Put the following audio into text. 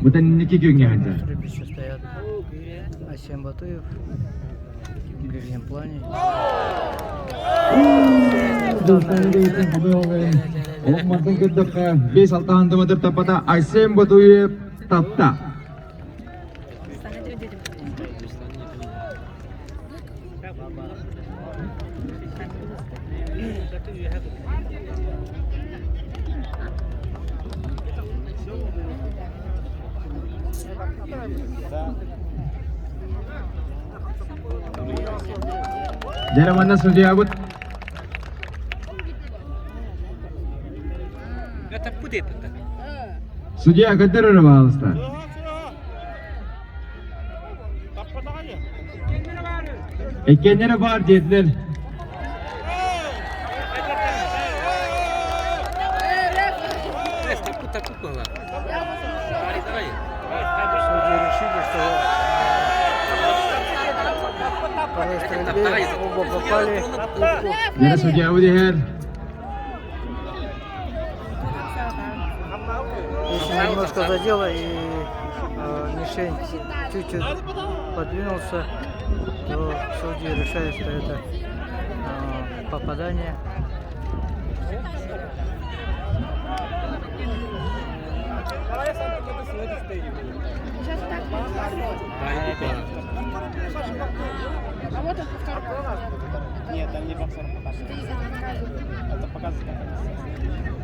Бұдан неке күйіңе қанша? Следующий стоят Асем Батуев в ближнем плане. Достан дейтін құбай олғайын. Олықмардың күрдіққа 5-6 андымыдыр таппата Айсен Батуев тапта. Jaramana Судья Абут. Судья Кадырова балыста. Ekkenlere var dediler. Судьи решили, что по стрельбе оба попали в клубку. Jara Судья Абудихер. Если немножко задело и мишень чуть-чуть подвинулся, то судьи решают, что это попадание. А вот он повтор. Нет, там не повтор показывает. Это показывает.